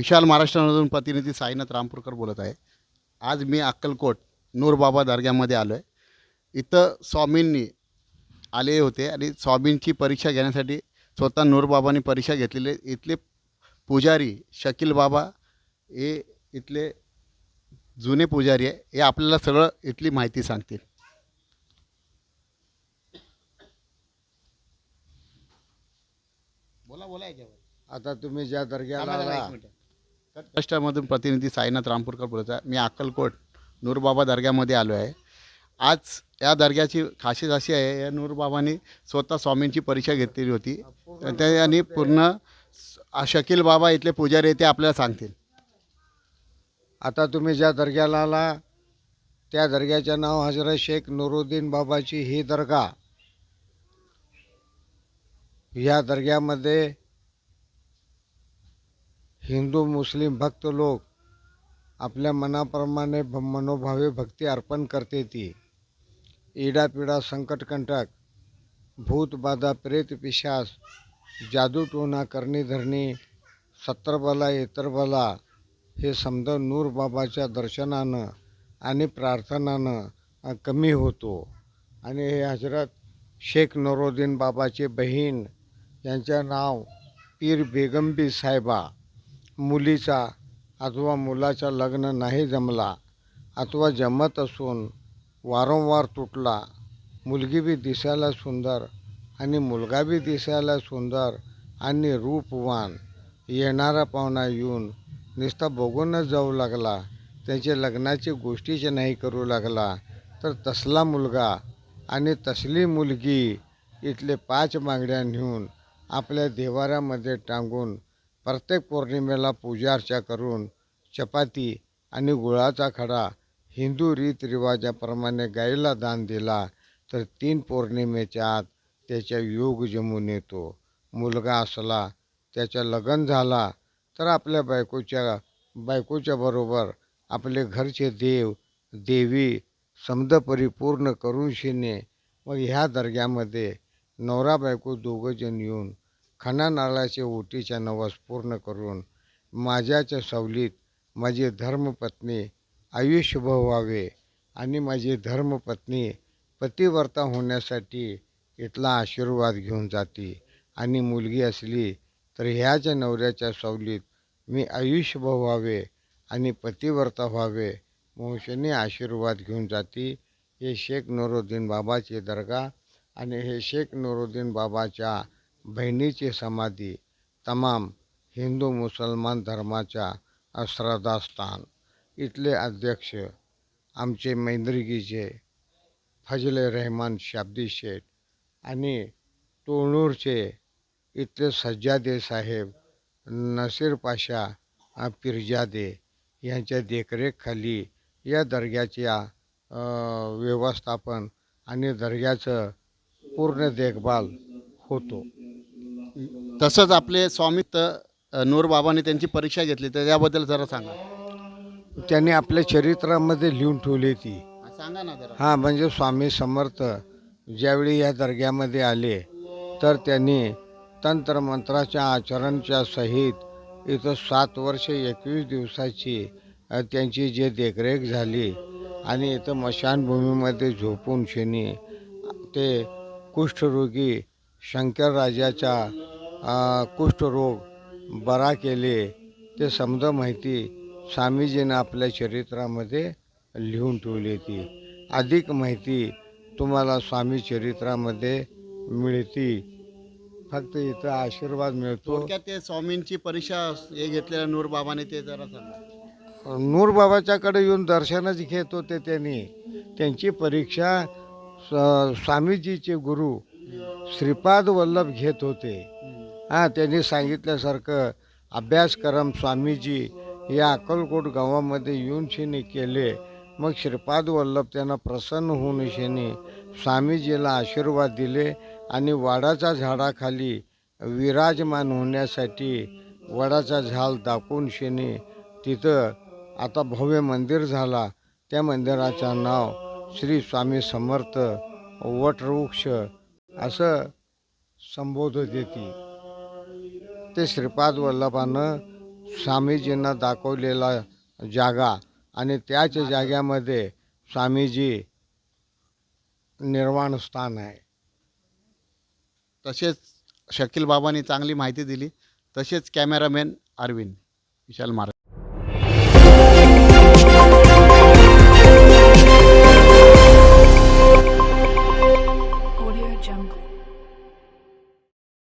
विशाल महाराष्ट्रामधून प्रतिनिधी साईनाथ रामपूरकर बोलत आहे. आज मी अक्कलकोट नूरबाबा दर्ग्यामध्ये आलो आहे. इथं स्वामींनी आले होते आणि स्वामींची परीक्षा घेण्यासाठी स्वतः नूरबाबांनी परीक्षा घेतलेली आहे. इथले पुजारी शकील बाबा हे इथले जुने पुजारी आहे. हे आपल्याला सगळं इथली माहिती सांगतील. बोला बोला याच्यावर. आता तुम्ही ज्या दर्ग्याला आला महाराष्ट्रामधून प्रतिनिधी साईनाथ रामपूरकर बोलत आहे. मी अक्कलकोट नूरबाबा दर्ग्यामध्ये आलो आहे. आज या दर्ग्याची खासियत अशी आहे, या नूरबाबांनी स्वतः स्वामींची परीक्षा घेतलेली होती. आणि पूर्ण शकील बाबा इथले पुजारी ते आपल्याला सांगतील. आता तुम्ही ज्या दर्ग्याला आला त्या दर्ग्याचं नाव हजरत शेख नुरुद्दीन बाबाची ही दर्गा. या दर्ग्यामध्ये हिंदू मुस्लिम भक्त लोक आपल्या मनाप्रमाणे मनोभावे भक्ती अर्पण करते. ती इडापिडा संकटकंटक भूत बाधा प्रेत पिशाच जादू टोना करणी धरणी सत्रबला इतरबला हे समद नूर बाबाच्या दर्शनानं आणि प्रार्थनानं कमी होतो. आणि हे हजरत शेख नुरुद्दीन बाबाचे बहीण यांचे नाव पीर बेगमबी साहेबा. मुलीचा अथवा मुलाचा लग्न नाही जमला अथवा जमत असून वारंवार तुटला. मुलगी बी दिसायला सुंदर आणि मुलगा बी दिसायला सुंदर आणि रूपवान. येणारा पाहुणा येऊन नुसता बघूनच जाऊ लागला, त्याचे लग्नाची गोष्टीच नाही करू लागला, तर तसला मुलगा आणि तसली मुलगी इथले 5 मांगड्या नेऊन आपल्या देवाऱ्यामध्ये टांगून प्रत्येक पौर्णिमेला पूजार्चा करून चपाती आणि गुळाचा खडा हिंदू रीतरिवाजाप्रमाणे गाईला दान दिला तर 3 पौर्णिमेच्या आत त्याच्या योग जमून येतो. मुलगा असला, त्याच्या लग्न झाला तर आपल्या बायकोच्या बरोबर आपले घरचे देव देवी समद परिपूर्ण करून शिने मग ह्या दर्ग्यामध्ये नवरा बायको दोघंजण येऊन खणा नारळाचे ओटीच्या नवस पूर्ण करून माझ्याच्या सावलीत माझी धर्मपत्नी आयुष्यभर व्हावे आणि माझी धर्मपत्नी पतिव्रता होण्यासाठी इथला आशीर्वाद घेऊन जाते. आणि मुलगी असली तर ह्याच्या नवऱ्याच्या सावलीत मी आयुष्यभर व्हावे आणि पतिव्रता व्हावे वंशनी आशीर्वाद घेऊन जाते. हे शेख नुरुद्दीन बाबाची दर्गा आणि हे शेख नुरुद्दीन बाबाच्या बहिणीची समाधी तमाम हिंदू मुसलमान धर्माच्या श्रद्धास्थान. इथले अध्यक्ष आमचे मैंदर्गीचे फजले रहमान शाब्दी शेठ आणि तोळूरचे इथले सज्जादे साहेब नसीर पाशा पिरजादे यांच्या देखरेखखाली या दर्ग्याच्या व्यवस्थापन आणि दर्ग्याचं पूर्ण देखभाल होतो. तसंच आपले स्वामी नूरबाबांनी त्यांची परीक्षा घेतली, तर त्याबद्दल जरा सांगा. त्यांनी आपल्या चरित्रामध्ये लिहून ठेवली ती. सांगा ना जरा. हां, म्हणजे स्वामी समर्थ ज्यावेळी या दर्ग्यामध्ये आले तर त्यांनी तंत्रमंत्राच्या आचरणच्या सहित इथं 7 वर्ष 21 दिवसाची त्यांची जे देखरेख झाली. आणि इथं मशानभूमीमध्ये झोपून शनी ते कुष्ठरोगी शंकरराजाचा कुष्ठरोग बरा केले. ते समज माहिती स्वामीजीनं आपल्या चरित्रामध्ये लिहून ठेवली. ती अधिक माहिती तुम्हाला स्वामी चरित्रामध्ये मिळते. फक्त इथं आशीर्वाद मिळतो. थोडक्यात ते स्वामींची परीक्षा हे घेतलेल्या नूरबाबाने ते जरा सांगा. नूरबाबाच्याकडे येऊन दर्शनच घेत होते त्यांनी. त्यांची परीक्षा स्वामीजीचे गुरु श्रीपाद वल्लभ घेत होते. त्यांनी सांगितल्यासारखं अभ्यासक्रम स्वामीजी या अक्कलकोट गावामध्ये येऊन शेनी केले. मग श्रीपाद वल्लभ त्यांना प्रसन्न होऊन शेनी स्वामीजीला आशीर्वाद दिले आणि वडाच्या झाडाखाली विराजमान होण्यासाठी वडाचा झाड दाखवून शेनी तिथं आता भव्य मंदिर झाला. त्या मंदिराचं नाव श्री स्वामी समर्थ वटवृक्ष असं संबोधत येते. ते श्रीपाद वल्लभानं स्वामीजींना दाखवलेला जागा आणि त्याच जाग्यामध्ये स्वामीजी निर्वाण स्थान आहे. तसेच शकील बाबांनी चांगली माहिती दिली. तसेच कॅमेरामॅन अरविंद विशाल महाराज.